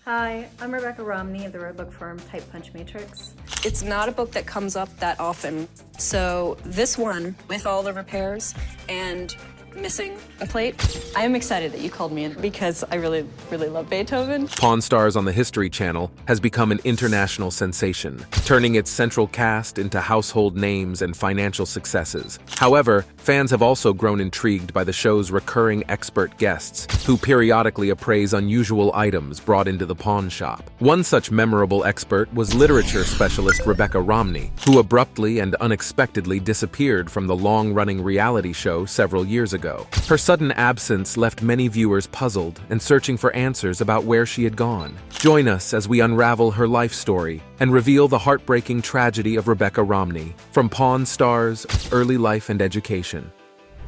Hi, I'm Rebecca Romney of the rare book firm Type Punch Matrix. It's not a book that comes up that often, so this one, with all the repairs and missing a plate, I am excited that you called me in because I really love Beethoven. Pawn Stars on the History Channel has become an international sensation, turning its central cast into household names and financial successes. However, fans have also grown intrigued by the show's recurring expert guests, who periodically appraise unusual items brought into the pawn shop. One such memorable expert was literature specialist Rebecca Romney, who abruptly and unexpectedly disappeared from the long-running reality show several years ago. Her sudden absence left many viewers puzzled and searching for answers about where she had gone. Join us as we unravel her life story and reveal the heartbreaking tragedy of Rebecca Romney, from Pawn Stars, early life and education.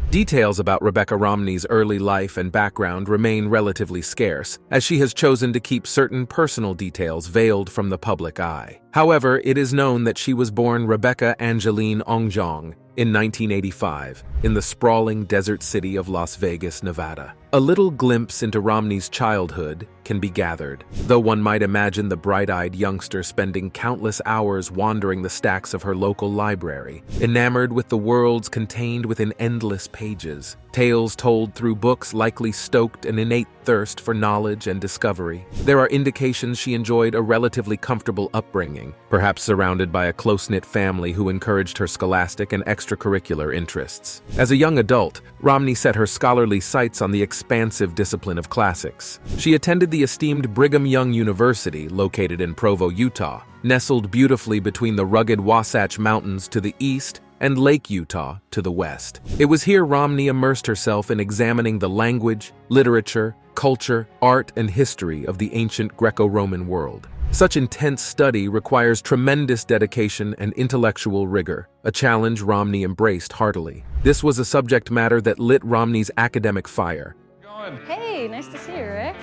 Details about Rebecca Romney's early life and background remain relatively scarce, as she has chosen to keep certain personal details veiled from the public eye. However, it is known that she was born Rebecca Angeline Ongjong in 1985 in the sprawling desert city of Las Vegas, Nevada. A little glimpse into Romney's childhood can be gathered, though one might imagine the bright-eyed youngster spending countless hours wandering the stacks of her local library, enamored with the worlds contained within endless pages. Tales told through books likely stoked an innate thirst for knowledge and discovery. There are indications she enjoyed a relatively comfortable upbringing, perhaps surrounded by a close-knit family who encouraged her scholastic and extracurricular interests. As a young adult, Romney set her scholarly sights on the expansive discipline of classics. She attended the esteemed Brigham Young University, located in Provo, Utah, nestled beautifully between the rugged Wasatch Mountains to the east and Lake Utah to the west. It was here Romney immersed herself in examining the language, literature, culture, art, and history of the ancient Greco-Roman world. Such intense study requires tremendous dedication and intellectual rigor, a challenge Romney embraced heartily. This was a subject matter that lit Romney's academic fire. Hey, nice to see you, Rick.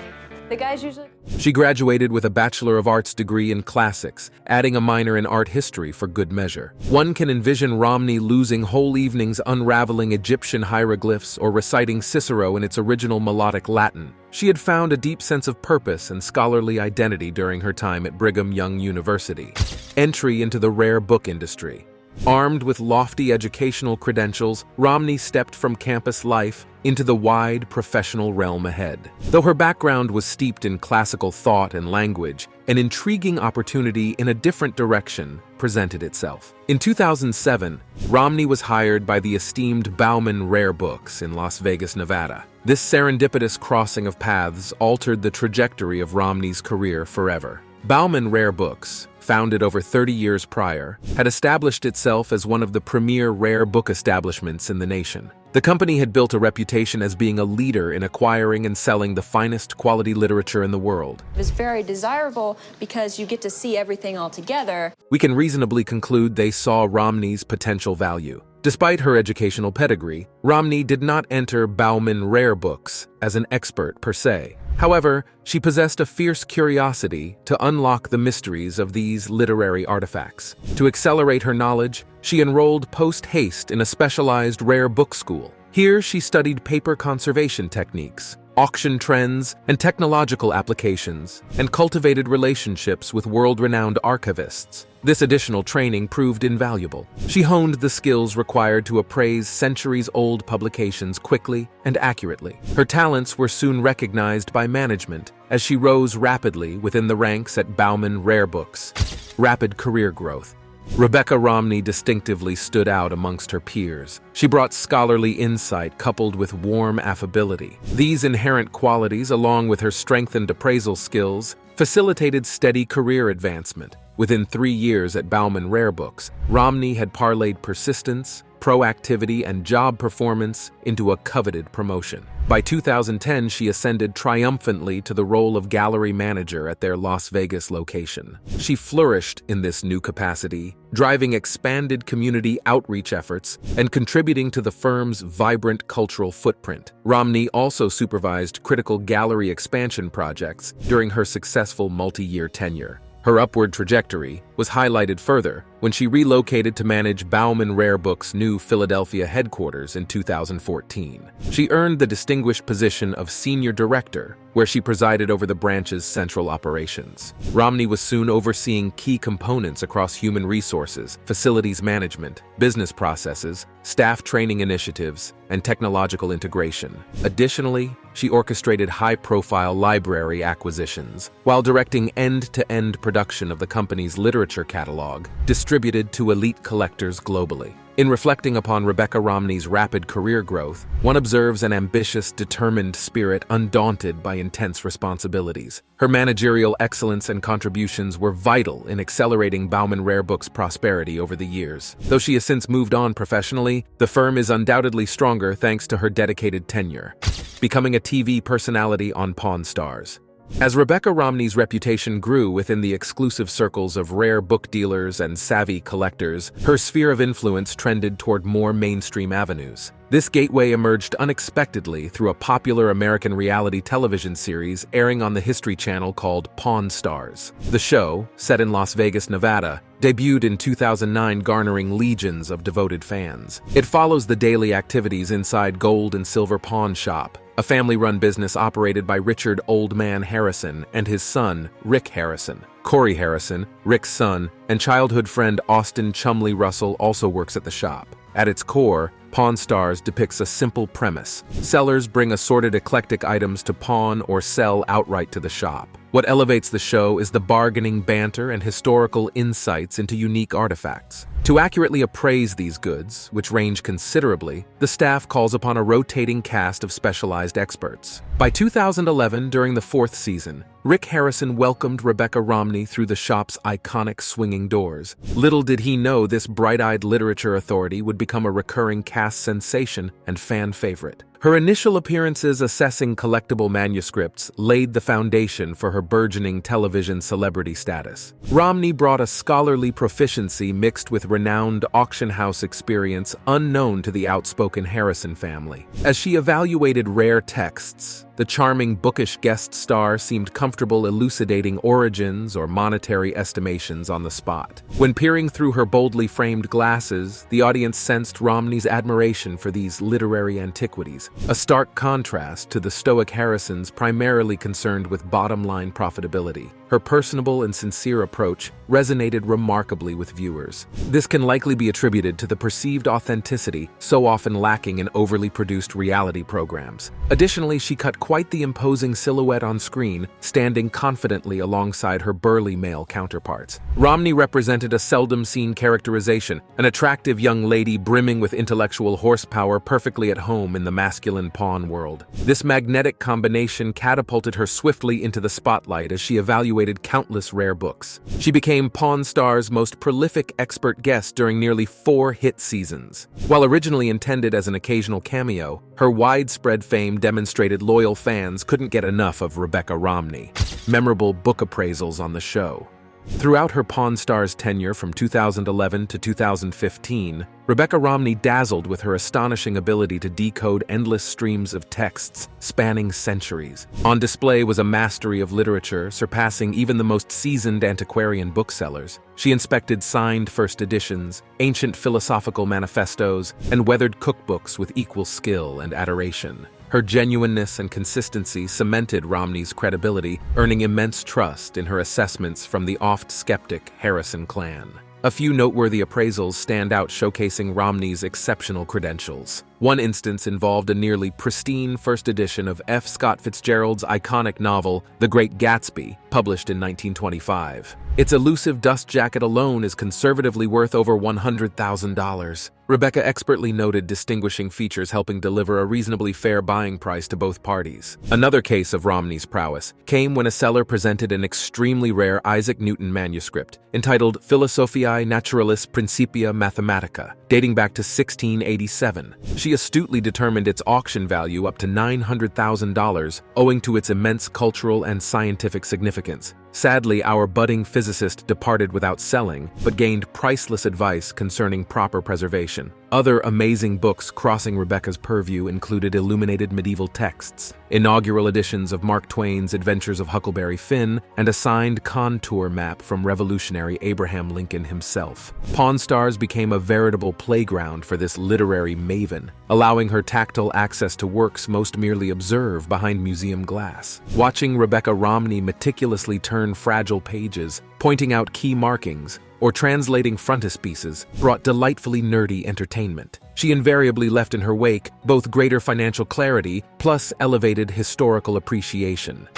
The guys usually... She graduated with a Bachelor of Arts degree in classics, adding a minor in art history for good measure. One can envision Romney losing whole evenings unraveling Egyptian hieroglyphs or reciting Cicero in its original melodic Latin. She had found a deep sense of purpose and scholarly identity during her time at Brigham Young University. Entry into the rare book industry. Armed with lofty educational credentials, Romney stepped from campus life into the wide professional realm ahead. Though her background was steeped in classical thought and language, an intriguing opportunity in a different direction presented itself. In 2007, Romney was hired by the esteemed Bauman Rare Books in Las Vegas, Nevada. This serendipitous crossing of paths altered the trajectory of Romney's career forever. Bauman Rare Books, founded over 30 years prior, had established itself as one of the premier rare book establishments in the nation. The company had built a reputation as being a leader in acquiring and selling the finest quality literature in the world. It was very desirable because you get to see everything all together. We can reasonably conclude they saw Romney's potential value. Despite her educational pedigree, Romney did not enter Bauman Rare Books as an expert per se. However, she possessed a fierce curiosity to unlock the mysteries of these literary artifacts. To accelerate her knowledge, she enrolled post-haste in a specialized rare book school. Here she studied paper conservation techniques, auction trends, and technological applications, and cultivated relationships with world-renowned archivists. This additional training proved invaluable. She honed the skills required to appraise centuries-old publications quickly and accurately. Her talents were soon recognized by management as she rose rapidly within the ranks at Bauman Rare Books. Rapid career growth. Rebecca Romney distinctively stood out amongst her peers. She brought scholarly insight coupled with warm affability. These inherent qualities, along with her strengthened appraisal skills, facilitated steady career advancement. Within 3 years at Bauman Rare Books, Romney had parlayed persistence, proactivity, and job performance into a coveted promotion. By 2010, she ascended triumphantly to the role of gallery manager at their Las Vegas location. She flourished in this new capacity, driving expanded community outreach efforts and contributing to the firm's vibrant cultural footprint. Romney also supervised critical gallery expansion projects during her successful multi-year tenure. Her upward trajectory was highlighted further when she relocated to manage Bauman Rare Books' new Philadelphia headquarters in 2014. She earned the distinguished position of Senior Director, where she presided over the branch's central operations. Romney was soon overseeing key components across human resources, facilities management, business processes, staff training initiatives, and technological integration. Additionally, she orchestrated high-profile library acquisitions, while directing end-to-end production of the company's literature catalog, distributed to elite collectors globally. In reflecting upon Rebecca Romney's rapid career growth, one observes an ambitious, determined spirit undaunted by intense responsibilities. Her managerial excellence and contributions were vital in accelerating Bauman Rare Books' prosperity over the years. Though she has since moved on professionally, the firm is undoubtedly stronger thanks to her dedicated tenure, becoming a TV personality on Pawn Stars. As Rebecca Romney's reputation grew within the exclusive circles of rare book dealers and savvy collectors, her sphere of influence trended toward more mainstream avenues. This gateway emerged unexpectedly through a popular American reality television series airing on the History Channel called Pawn Stars. The show, set in Las Vegas, Nevada, debuted in 2009, garnering legions of devoted fans. It follows the daily activities inside Gold and Silver Pawn Shop, a family-run business operated by Richard Old Man Harrison and his son, Rick Harrison. Corey Harrison, Rick's son, and childhood friend Austin Chumley Russell also works at the shop. At its core, Pawn Stars depicts a simple premise. Sellers bring assorted eclectic items to pawn or sell outright to the shop. What elevates the show is the bargaining banter and historical insights into unique artifacts. To accurately appraise these goods, which range considerably, the staff calls upon a rotating cast of specialized experts. By 2011, during the 4th season, Rick Harrison welcomed Rebecca Romney through the shop's iconic swinging doors. Little did he know this bright-eyed literature authority would become a recurring cast sensation and fan favorite. Her initial appearances assessing collectible manuscripts laid the foundation for her burgeoning television celebrity status. Romney brought a scholarly proficiency mixed with renowned auction house experience unknown to the outspoken Harrison family. As she evaluated rare texts, the charming bookish guest star seemed comfortable elucidating origins or monetary estimations on the spot. When peering through her boldly framed glasses, the audience sensed Romney's admiration for these literary antiquities, a stark contrast to the stoic Harrisons primarily concerned with bottom-line profitability. Her personable and sincere approach resonated remarkably with viewers. This can likely be attributed to the perceived authenticity so often lacking in overly produced reality programs. Additionally, she cut quite the imposing silhouette on screen, standing confidently alongside her burly male counterparts. Romney represented a seldom-seen characterization, an attractive young lady brimming with intellectual horsepower perfectly at home in the masculine pawn world. This magnetic combination catapulted her swiftly into the spotlight as she evaluated countless rare books. She became Pawn Stars' most prolific expert guest during nearly 4 hit seasons. While originally intended as an occasional cameo, her widespread fame demonstrated loyal fans couldn't get enough of Rebecca Romney. Memorable book appraisals on the show. Throughout her Pawn Stars tenure from 2011 to 2015, Rebecca Romney dazzled with her astonishing ability to decode endless streams of texts spanning centuries. On display was a mastery of literature surpassing even the most seasoned antiquarian booksellers. She inspected signed first editions, ancient philosophical manifestos, and weathered cookbooks with equal skill and adoration. Her genuineness and consistency cemented Romney's credibility, earning immense trust in her assessments from the oft-skeptic Harrison clan. A few noteworthy appraisals stand out, showcasing Romney's exceptional credentials. One instance involved a nearly pristine first edition of F. Scott Fitzgerald's iconic novel, The Great Gatsby, published in 1925. Its elusive dust jacket alone is conservatively worth over $100,000. Rebecca expertly noted distinguishing features, helping deliver a reasonably fair buying price to both parties. Another case of Romney's prowess came when a seller presented an extremely rare Isaac Newton manuscript entitled Philosophiae Naturalis Principia Mathematica, dating back to 1687. She astutely determined its auction value up to $900,000, owing to its immense cultural and scientific significance. Sadly, our budding physicist departed without selling, but gained priceless advice concerning proper preservation. Other amazing books crossing Rebecca's purview included illuminated medieval texts, inaugural editions of Mark Twain's Adventures of Huckleberry Finn, and a signed contour map from revolutionary Abraham Lincoln himself. Pawn Stars became a veritable playground for this literary maven, allowing her tactile access to works most merely observe behind museum glass. Watching Rebecca Romney meticulously turn fragile pages, pointing out key markings, or translating frontispieces brought delightfully nerdy entertainment. She invariably left in her wake both greater financial clarity plus elevated historical appreciation.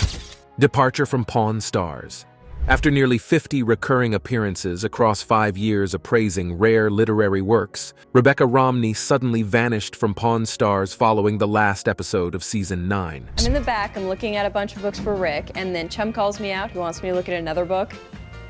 Departure from Pawn Stars. After nearly 50 recurring appearances across 5 years appraising rare literary works, Rebecca Romney suddenly vanished from Pawn Stars following the last episode of Season 9. I'm in the back, I'm looking at a bunch of books for Rick, and then Chum calls me out. He wants me to look at another book.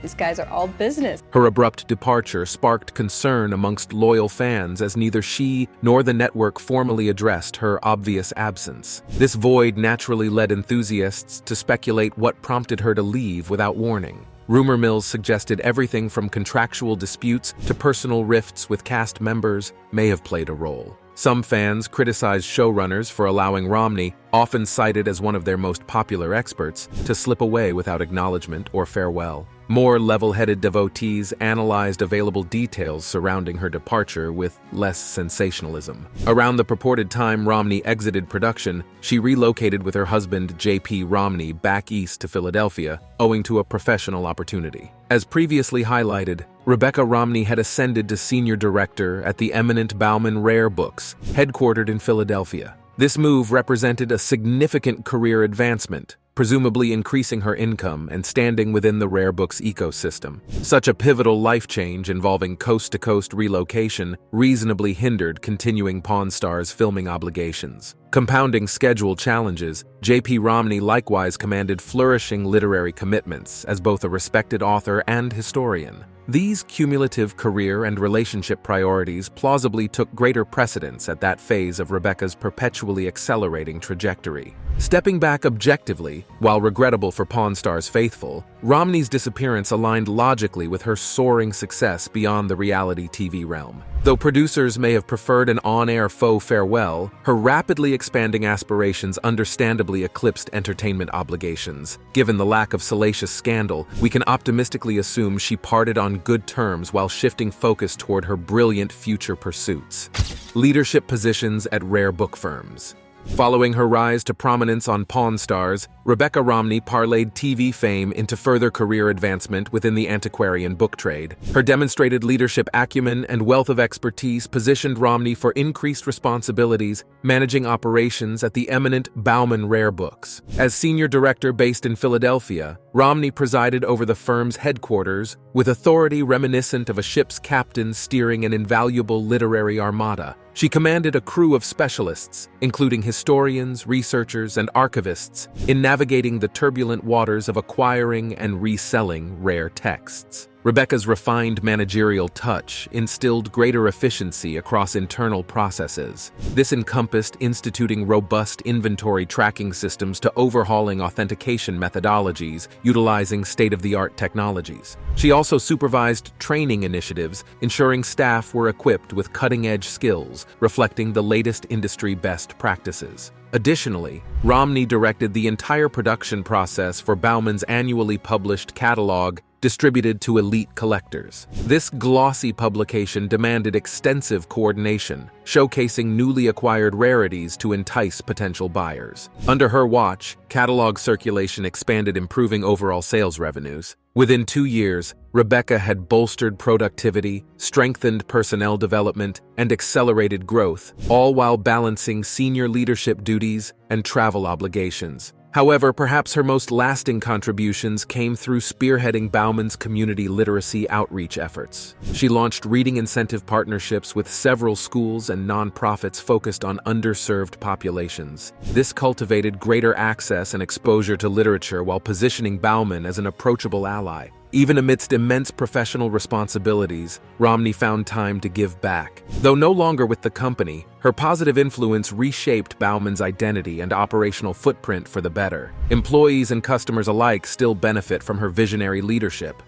These guys are all business. Her abrupt departure sparked concern amongst loyal fans as neither she nor the network formally addressed her obvious absence. This void naturally led enthusiasts to speculate what prompted her to leave without warning. Rumor mills suggested everything from contractual disputes to personal rifts with cast members may have played a role. Some fans criticized showrunners for allowing Romney, often cited as one of their most popular experts, to slip away without acknowledgement or farewell. More level-headed devotees analyzed available details surrounding her departure with less sensationalism. Around the purported time Romney exited production, she relocated with her husband J.P. Romney back east to Philadelphia, owing to a professional opportunity. As previously highlighted, Rebecca Romney had ascended to senior director at the eminent Bauman Rare Books, headquartered in Philadelphia. This move represented a significant career advancement, presumably increasing her income and standing within the rare books ecosystem. Such a pivotal life change involving coast-to-coast relocation reasonably hindered continuing Pawn Stars filming obligations. Compounding schedule challenges, J.P. Romney likewise commanded flourishing literary commitments as both a respected author and historian. These cumulative career and relationship priorities plausibly took greater precedence at that phase of Rebecca's perpetually accelerating trajectory. Stepping back objectively, while regrettable for Pawn Stars faithful, Romney's disappearance aligned logically with her soaring success beyond the reality TV realm. Though producers may have preferred an on-air faux farewell, her rapidly expanding aspirations understandably eclipsed entertainment obligations. Given the lack of salacious scandal, we can optimistically assume she parted on good terms while shifting focus toward her brilliant future pursuits. Leadership positions at rare book firms. Following her rise to prominence on Pawn Stars, Rebecca Romney parlayed TV fame into further career advancement within the antiquarian book trade. Her demonstrated leadership acumen and wealth of expertise positioned Romney for increased responsibilities, managing operations at the eminent Bauman Rare Books. As senior director based in Philadelphia, Romney presided over the firm's headquarters with authority reminiscent of a ship's captain steering an invaluable literary armada. She commanded a crew of specialists, including historians, researchers, and archivists, in navigating the turbulent waters of acquiring and reselling rare texts. Rebecca's refined managerial touch instilled greater efficiency across internal processes. This encompassed instituting robust inventory tracking systems to overhauling authentication methodologies utilizing state-of-the-art technologies. She also supervised training initiatives, ensuring staff were equipped with cutting-edge skills, reflecting the latest industry best practices. Additionally, Romney directed the entire production process for Bauman's annually published catalog distributed to elite collectors. This glossy publication demanded extensive coordination, showcasing newly acquired rarities to entice potential buyers. Under her watch, catalog circulation expanded, improving overall sales revenues. Within 2 years, Rebecca had bolstered productivity, strengthened personnel development, and accelerated growth, all while balancing senior leadership duties and travel obligations. However, perhaps her most lasting contributions came through spearheading Bauman's community literacy outreach efforts. She launched reading incentive partnerships with several schools and nonprofits focused on underserved populations. This cultivated greater access and exposure to literature while positioning Bauman as an approachable ally. Even amidst immense professional responsibilities, Romney found time to give back. Though no longer with the company, her positive influence reshaped Bauman's identity and operational footprint for the better. Employees and customers alike still benefit from her visionary leadership.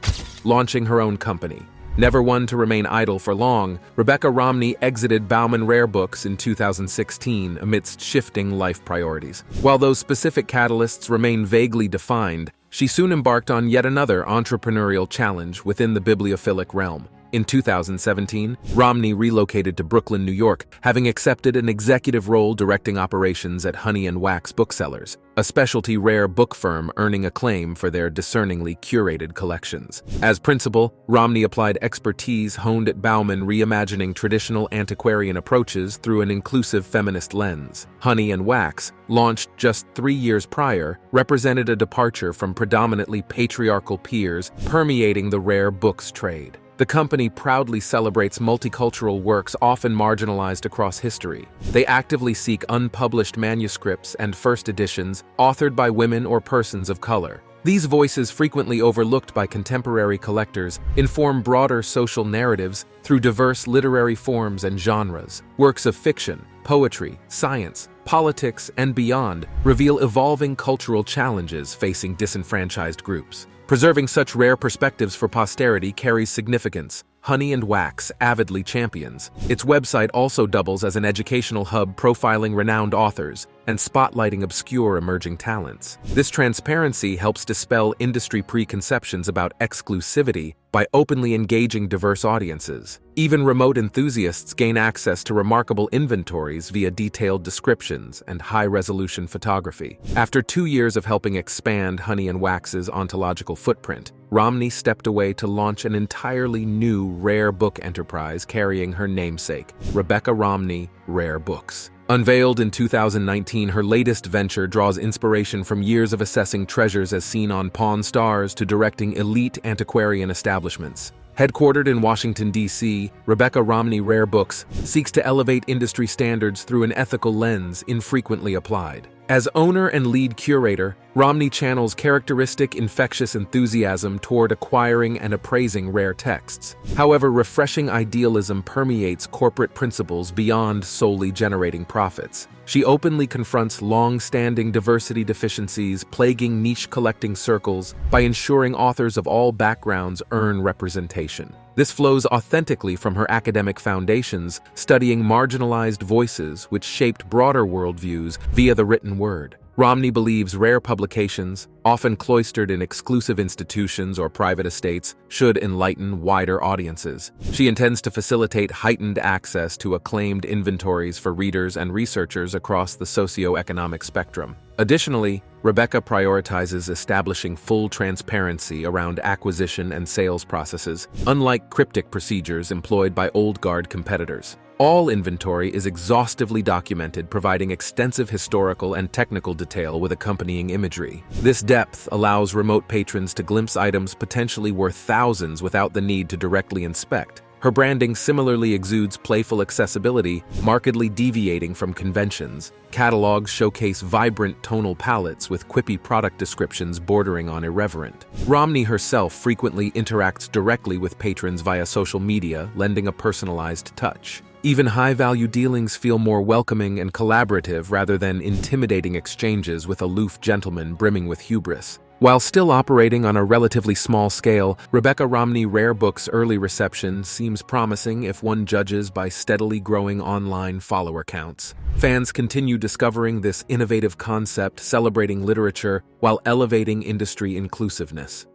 Launching her own company. Never one to remain idle for long, Rebecca Romney exited Bauman Rare Books in 2016 amidst shifting life priorities. While those specific catalysts remain vaguely defined, she soon embarked on yet another entrepreneurial challenge within the bibliophilic realm. In 2017, Romney relocated to Brooklyn, New York, having accepted an executive role directing operations at Honey and Wax Booksellers, a specialty rare book firm earning acclaim for their discerningly curated collections. As principal, Romney applied expertise honed at Bauman, reimagining traditional antiquarian approaches through an inclusive feminist lens. Honey and Wax, launched just 3 years prior, represented a departure from predominantly patriarchal peers permeating the rare books trade. The company proudly celebrates multicultural works often marginalized across history. They actively seek unpublished manuscripts and first editions authored by women or persons of color. These voices, frequently overlooked by contemporary collectors, inform broader social narratives through diverse literary forms and genres. Works of fiction, poetry, science, politics, and beyond reveal evolving cultural challenges facing disenfranchised groups. Preserving such rare perspectives for posterity carries significance. Honey and Wax avidly champions. Its website also doubles as an educational hub profiling renowned authors and spotlighting obscure emerging talents. This transparency helps dispel industry preconceptions about exclusivity by openly engaging diverse audiences. Even remote enthusiasts gain access to remarkable inventories via detailed descriptions and high-resolution photography. After 2 years of helping expand Honey and Wax's ontological footprint, Romney stepped away to launch an entirely new rare book enterprise carrying her namesake, Rebecca Romney Rare Books. Unveiled in 2019, her latest venture draws inspiration from years of assessing treasures as seen on Pawn Stars to directing elite antiquarian establishments. Headquartered in Washington, D.C., Rebecca Romney Rare Books seeks to elevate industry standards through an ethical lens infrequently applied. As owner and lead curator, Romney channels characteristic infectious enthusiasm toward acquiring and appraising rare texts. However, refreshing idealism permeates corporate principles beyond solely generating profits. She openly confronts long-standing diversity deficiencies plaguing niche collecting circles by ensuring authors of all backgrounds earn representation. This flows authentically from her academic foundations, studying marginalized voices which shaped broader worldviews via the written word. Romney believes rare publications, often cloistered in exclusive institutions or private estates, should enlighten wider audiences. She intends to facilitate heightened access to acclaimed inventories for readers and researchers across the socio-economic spectrum. Additionally, Rebecca prioritizes establishing full transparency around acquisition and sales processes, unlike cryptic procedures employed by old guard competitors. All inventory is exhaustively documented, providing extensive historical and technical detail with accompanying imagery. This depth allows remote patrons to glimpse items potentially worth thousands without the need to directly inspect. Her branding similarly exudes playful accessibility, markedly deviating from conventions. Catalogs showcase vibrant tonal palettes with quippy product descriptions bordering on irreverent. Romney herself frequently interacts directly with patrons via social media, lending a personalized touch. Even high-value dealings feel more welcoming and collaborative rather than intimidating exchanges with aloof gentlemen brimming with hubris. While still operating on a relatively small scale, Rebecca Romney Rare Books' early reception seems promising if one judges by steadily growing online follower counts. Fans continue discovering this innovative concept, celebrating literature while elevating industry inclusiveness.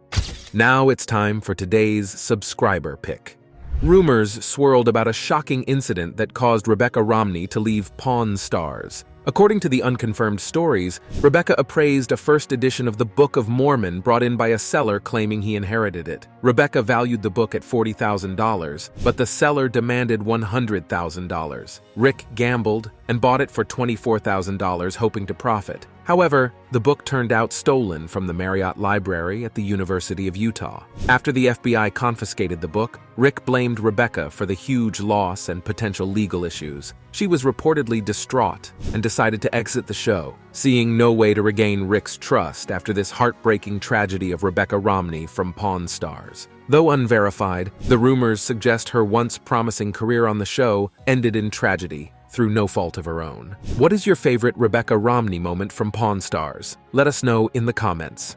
Now it's time for today's subscriber pick. Rumors swirled about a shocking incident that caused Rebecca Romney to leave Pawn Stars. According to the unconfirmed stories, Rebecca appraised a first edition of the Book of Mormon brought in by a seller claiming he inherited it. Rebecca valued the book at $40,000, but the seller demanded $100,000. Rick gambled and bought it for $24,000, hoping to profit. However, the book turned out stolen from the Marriott Library at the University of Utah. After the FBI confiscated the book, Rick blamed Rebecca for the huge loss and potential legal issues. She was reportedly distraught and decided to exit the show, seeing no way to regain Rick's trust after this heartbreaking tragedy of Rebecca Romney from Pawn Stars. Though unverified, the rumors suggest her once promising career on the show ended in tragedy, through no fault of her own. What is your favorite Rebecca Romney moment from Pawn Stars? Let us know in the comments.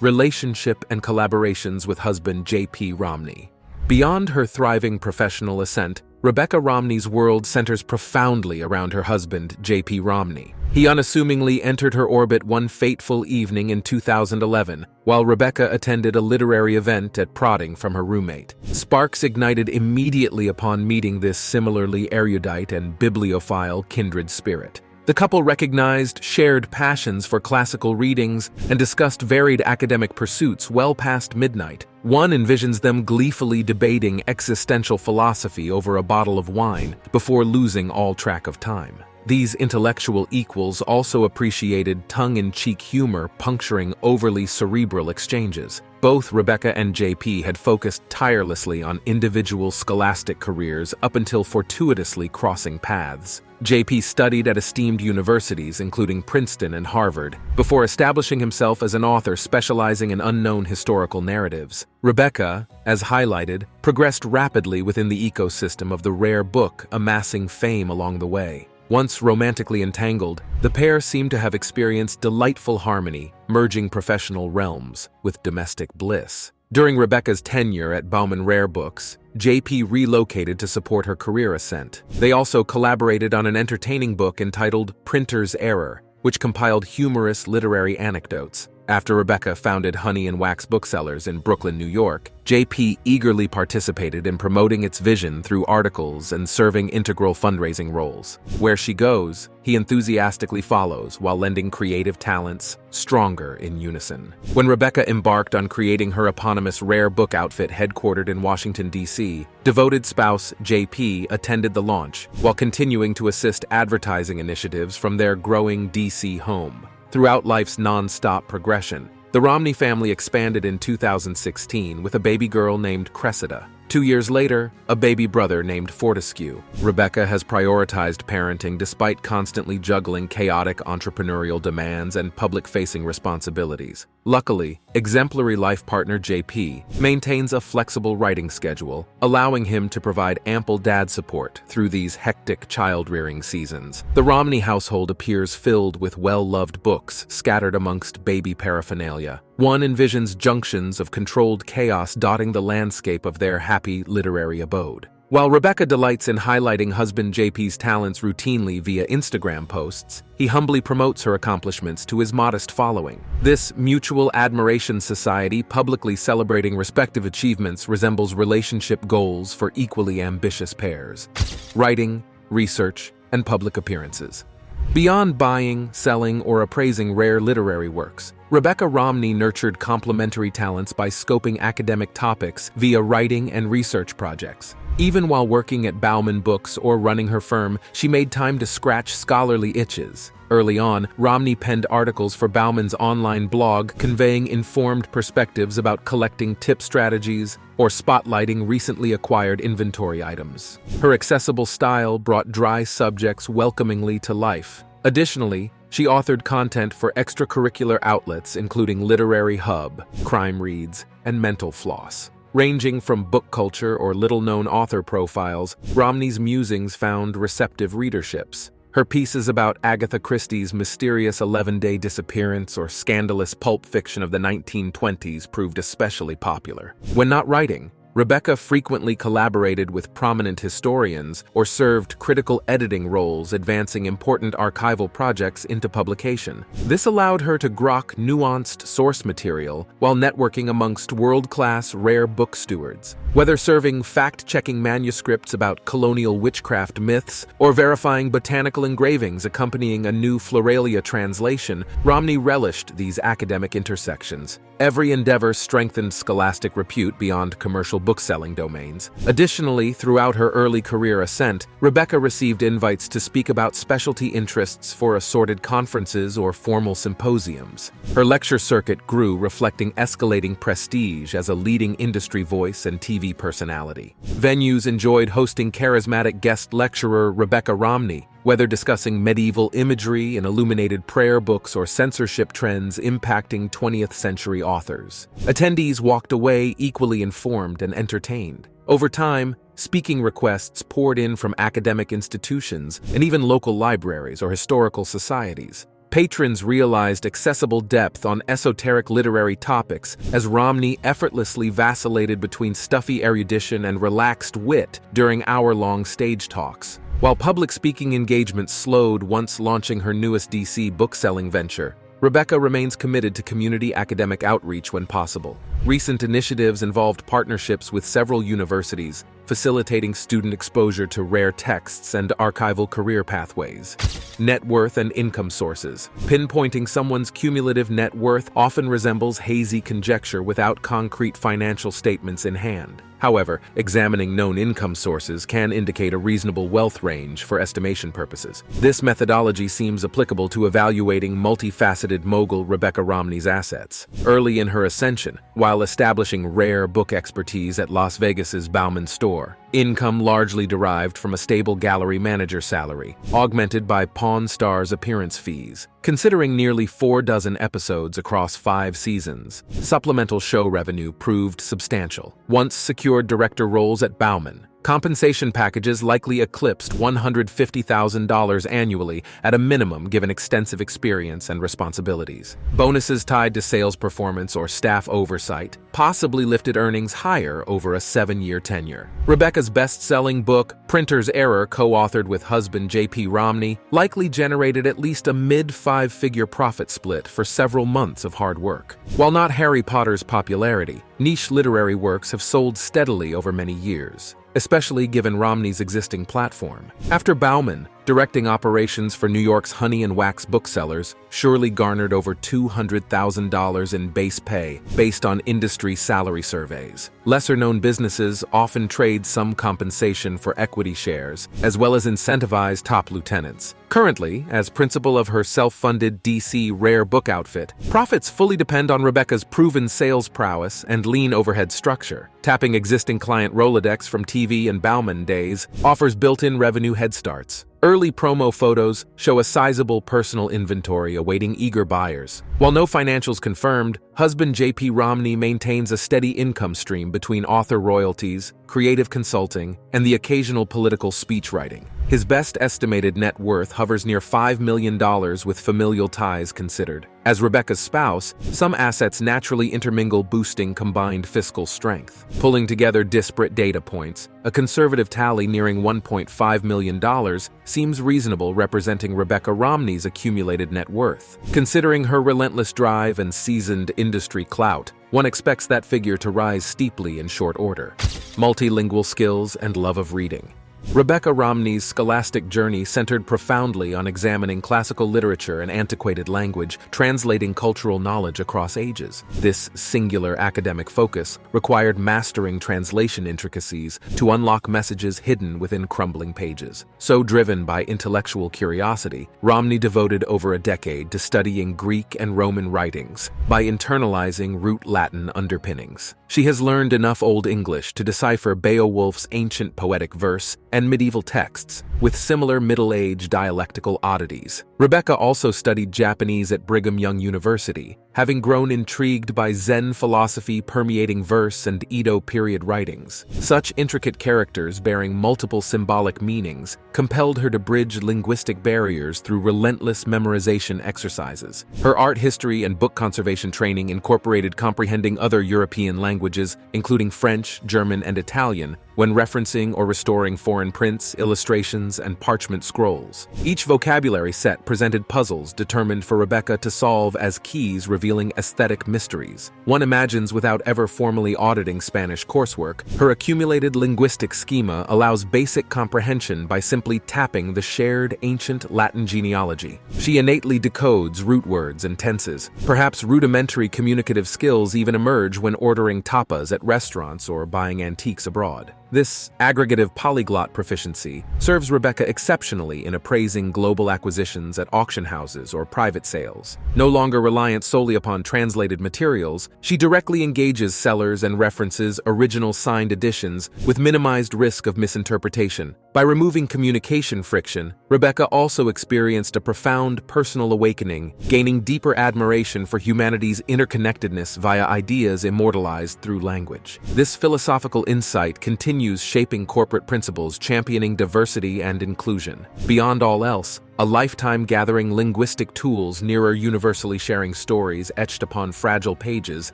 Relationship and collaborations with husband J.P. Romney. Beyond her thriving professional ascent, Rebecca Romney's world centers profoundly around her husband, J.P. Romney. He unassumingly entered her orbit one fateful evening in 2011, while Rebecca attended a literary event at prodding from her roommate. Sparks ignited immediately upon meeting this similarly erudite and bibliophile kindred spirit. The couple recognized shared passions for classical readings and discussed varied academic pursuits well past midnight. One envisions them gleefully debating existential philosophy over a bottle of wine before losing all track of time. These intellectual equals also appreciated tongue-in-cheek humor puncturing overly cerebral exchanges. Both Rebecca and JP had focused tirelessly on individual scholastic careers up until fortuitously crossing paths. JP studied at esteemed universities, including Princeton and Harvard, before establishing himself as an author specializing in unknown historical narratives. Rebecca, as highlighted, progressed rapidly within the ecosystem of the rare book, amassing fame along the way. Once romantically entangled, the pair seemed to have experienced delightful harmony, merging professional realms with domestic bliss. During Rebecca's tenure at Bauman Rare Books, JP relocated to support her career ascent. They also collaborated on an entertaining book entitled Printer's Error, which compiled humorous literary anecdotes. After Rebecca founded Honey and Wax Booksellers in Brooklyn, New York, JP eagerly participated in promoting its vision through articles and serving integral fundraising roles. Where she goes, he enthusiastically follows while lending creative talents stronger in unison. When Rebecca embarked on creating her eponymous rare book outfit headquartered in Washington, D.C., devoted spouse JP attended the launch while continuing to assist advertising initiatives from their growing D.C. home. Throughout life's non-stop progression, the Romney family expanded in 2016 with a baby girl named Cressida. 2 years later, a baby brother named Fortescue. Rebecca has prioritized parenting despite constantly juggling chaotic entrepreneurial demands and public-facing responsibilities. Luckily, exemplary life partner JP maintains a flexible writing schedule, allowing him to provide ample dad support through these hectic child-rearing seasons. The Romney household appears filled with well-loved books scattered amongst baby paraphernalia. One envisions junctions of controlled chaos dotting the landscape of their happy literary abode. While Rebecca delights in highlighting husband JP's talents routinely via Instagram posts, he humbly promotes her accomplishments to his modest following. This mutual admiration society publicly celebrating respective achievements resembles relationship goals for equally ambitious pairs: writing, research, and public appearances. Beyond buying, selling, or appraising rare literary works, Rebecca Romney nurtured complementary talents by scoping academic topics via writing and research projects. Even while working at Bauman Books or running her firm, she made time to scratch scholarly itches. Early on, Romney penned articles for Bauman's online blog conveying informed perspectives about collecting tip strategies or spotlighting recently acquired inventory items. Her accessible style brought dry subjects welcomingly to life. Additionally, she authored content for extracurricular outlets including Literary Hub, Crime Reads, and Mental Floss. Ranging from book culture or little-known author profiles, Romney's musings found receptive readerships. Her pieces about Agatha Christie's mysterious 11-day disappearance or scandalous pulp fiction of the 1920s proved especially popular. When not writing, Rebecca frequently collaborated with prominent historians or served critical editing roles, advancing important archival projects into publication. This allowed her to grok nuanced source material while networking amongst world-class rare book stewards. Whether serving fact-checking manuscripts about colonial witchcraft myths or verifying botanical engravings accompanying a new Floralia translation, Romney relished these academic intersections. Every endeavor strengthened scholastic repute beyond commercial bookselling domains. Additionally, throughout her early career ascent, Rebecca received invites to speak about specialty interests for assorted conferences or formal symposiums. Her lecture circuit grew, reflecting escalating prestige as a leading industry voice and TV personality. Venues enjoyed hosting charismatic guest lecturer Rebecca Romney, whether discussing medieval imagery and illuminated prayer books or censorship trends impacting 20th century authors. Attendees walked away equally informed and entertained. Over time, speaking requests poured in from academic institutions and even local libraries or historical societies. Patrons realized accessible depth on esoteric literary topics as Romney effortlessly vacillated between stuffy erudition and relaxed wit during hour-long stage talks. While public speaking engagement slowed once launching her newest DC book-selling venture, Rebecca remains committed to community academic outreach when possible. Recent initiatives involved partnerships with several universities, facilitating student exposure to rare texts and archival career pathways. Net worth and income sources. Pinpointing someone's cumulative net worth often resembles hazy conjecture without concrete financial statements in hand. However, examining known income sources can indicate a reasonable wealth range for estimation purposes. This methodology seems applicable to evaluating multifaceted mogul Rebecca Romney's assets. Early in her ascension, while establishing rare book expertise at Las Vegas's Bauman store, income largely derived from a stable gallery manager salary, augmented by Pawn Star's appearance fees. Considering nearly 4 dozen episodes across 5 seasons, supplemental show revenue proved substantial. Once secured director roles at Bauman, compensation packages likely eclipsed $150,000 annually at a minimum given extensive experience and responsibilities. Bonuses tied to sales performance or staff oversight possibly lifted earnings higher over a 7-year tenure. Rebecca's best-selling book, Printer's Error, co-authored with husband J.P. Romney, likely generated at least a mid-5-figure profit split for several months of hard work. While not Harry Potter's popularity, niche literary works have sold steadily over many years, especially given Romney's existing platform. After Bauman, directing operations for New York's Honey and Wax booksellers surely garnered over $200,000 in base pay based on industry salary surveys. Lesser-known businesses often trade some compensation for equity shares, as well as incentivize top lieutenants. Currently, as principal of her self-funded DC rare book outfit, profits fully depend on Rebecca's proven sales prowess and lean overhead structure. Tapping existing client Rolodex from TV and Bauman days offers built-in revenue headstarts. Early promo photos show a sizable personal inventory awaiting eager buyers. While no financials confirmed, husband J.P. Romney maintains a steady income stream between author royalties, creative consulting, and the occasional political speech writing. His best estimated net worth hovers near $5 million with familial ties considered. As Rebecca's spouse, some assets naturally intermingle, boosting combined fiscal strength. Pulling together disparate data points, a conservative tally nearing $1.5 million seems reasonable, representing Rebecca Romney's accumulated net worth. Considering her relentless drive and seasoned industry clout, one expects that figure to rise steeply in short order. Multilingual skills and love of reading. Rebecca Romney's scholastic journey centered profoundly on examining classical literature and antiquated language, translating cultural knowledge across ages. This singular academic focus required mastering translation intricacies to unlock messages hidden within crumbling pages. So driven by intellectual curiosity, Romney devoted over a decade to studying Greek and Roman writings by internalizing root Latin underpinnings. She has learned enough Old English to decipher Beowulf's ancient poetic verse and medieval texts, with similar middle-age dialectical oddities. Rebecca also studied Japanese at Brigham Young University, having grown intrigued by Zen philosophy permeating verse and Edo period writings. Such intricate characters bearing multiple symbolic meanings compelled her to bridge linguistic barriers through relentless memorization exercises. Her art history and book conservation training incorporated comprehending other European languages, including French, German, and Italian, when referencing or restoring foreign prints, illustrations, and parchment scrolls. Each vocabulary set presented puzzles determined for Rebecca to solve as keys revealing aesthetic mysteries. One imagines without ever formally auditing Spanish coursework, her accumulated linguistic schema allows basic comprehension by simply tapping the shared ancient Latin genealogy. She innately decodes root words and tenses. Perhaps rudimentary communicative skills even emerge when ordering tapas at restaurants or buying antiques abroad. This aggregative polyglot proficiency serves Rebecca exceptionally in appraising global acquisitions at auction houses or private sales. No longer reliant solely upon translated materials, she directly engages sellers and references original signed editions with minimized risk of misinterpretation. By removing communication friction, Rebecca also experienced a profound personal awakening, gaining deeper admiration for humanity's interconnectedness via ideas immortalized through language. This philosophical insight continues continues shaping corporate principles, championing diversity and inclusion. Beyond all else, a lifetime gathering linguistic tools nearer universally sharing stories etched upon fragile pages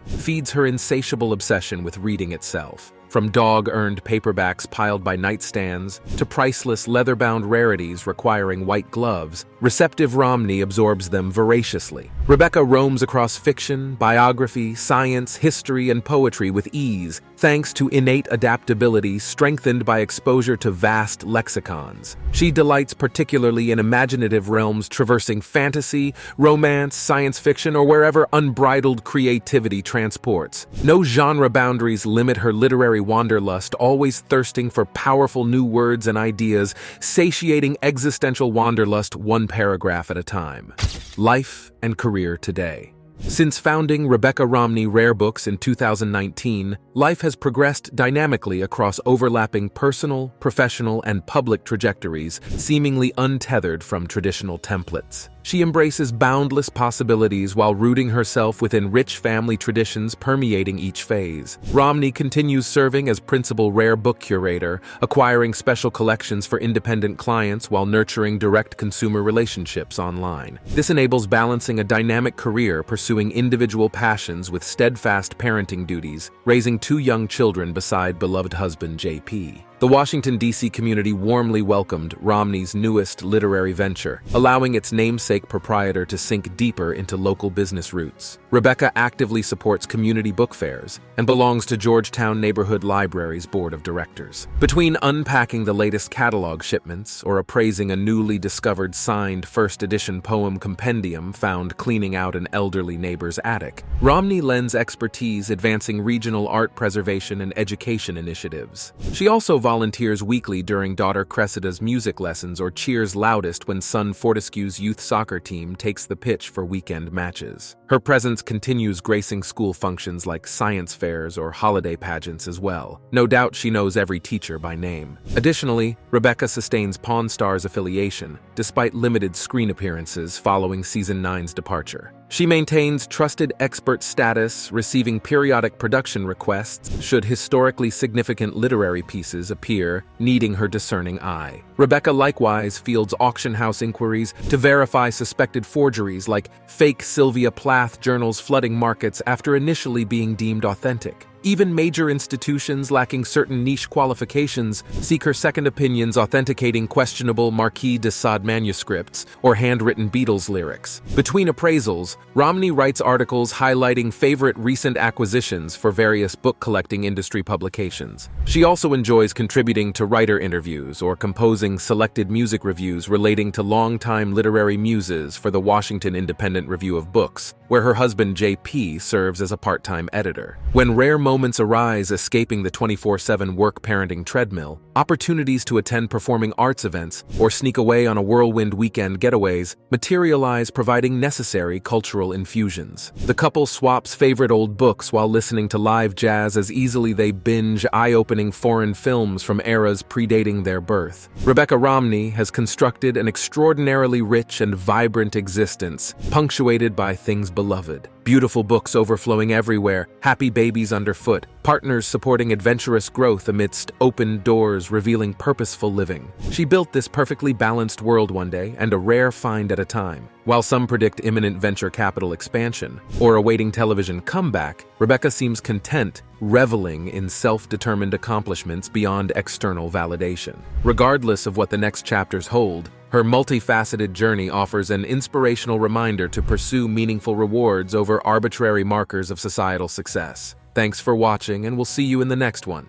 feeds her insatiable obsession with reading itself. From dog-earned paperbacks piled by nightstands to priceless leather-bound rarities requiring white gloves, receptive Romney absorbs them voraciously. Rebecca roams across fiction, biography, science, history, and poetry with ease, thanks to innate adaptability strengthened by exposure to vast lexicons. She delights particularly in imaginative realms traversing fantasy, romance, science fiction, or wherever unbridled creativity transports. No genre boundaries limit her literary wanderlust, always thirsting for powerful new words and ideas, satiating existential wanderlust one paragraph at a time. Life and career today. Since founding Rebecca Romney Rare Books in 2019, life has progressed dynamically across overlapping personal, professional, and public trajectories, seemingly untethered from traditional templates. She embraces boundless possibilities while rooting herself within rich family traditions permeating each phase. Romney continues serving as principal rare book curator, acquiring special collections for independent clients while nurturing direct consumer relationships online. This enables balancing a dynamic career pursuing individual passions with steadfast parenting duties, raising 2 young children beside beloved husband JP. The Washington, D.C. community warmly welcomed Romney's newest literary venture, allowing its namesake proprietor to sink deeper into local business roots. Rebecca actively supports community book fairs and belongs to Georgetown Neighborhood Library's board of directors. Between unpacking the latest catalog shipments or appraising a newly discovered signed first edition poem compendium found cleaning out an elderly neighbor's attic, Romney lends expertise advancing regional art preservation and education initiatives. She also volunteers weekly during daughter Cressida's music lessons or cheers loudest when son Fortescue's youth soccer team takes the pitch for weekend matches. Her presence continues gracing school functions like science fairs or holiday pageants as well. No doubt she knows every teacher by name. Additionally, Rebecca sustains Pawn Stars affiliation, despite limited screen appearances following Season 9's departure. She maintains trusted expert status, receiving periodic production requests should historically significant literary pieces appear, needing her discerning eye. Rebecca likewise fields auction house inquiries to verify suspected forgeries like fake Sylvia Plath journals flooding markets after initially being deemed authentic. Even major institutions lacking certain niche qualifications seek her second opinions authenticating questionable Marquis de Sade manuscripts or handwritten Beatles lyrics. Between appraisals, Romney writes articles highlighting favorite recent acquisitions for various book collecting industry publications. She also enjoys contributing to writer interviews or composing selected music reviews relating to longtime literary muses for the Washington Independent Review of Books, where her husband JP serves as a part-time editor. When rare moments arise escaping the 24/7 work parenting treadmill, opportunities to attend performing arts events or sneak away on a whirlwind weekend getaways materialize, providing necessary cultural infusions. The couple swaps favorite old books while listening to live jazz as easily they binge eye-opening foreign films from eras predating their birth. Rebecca Romney has constructed an extraordinarily rich and vibrant existence, punctuated by things beloved. Beautiful books overflowing everywhere, happy babies underfoot, partners supporting adventurous growth amidst open doors revealing purposeful living. She built this perfectly balanced world one day, and a rare find at a time. While some predict imminent venture capital expansion or awaiting television comeback, Rebecca seems content, reveling in self-determined accomplishments beyond external validation. Regardless of what the next chapters hold, her multifaceted journey offers an inspirational reminder to pursue meaningful rewards over arbitrary markers of societal success. Thanks for watching, and we'll see you in the next one.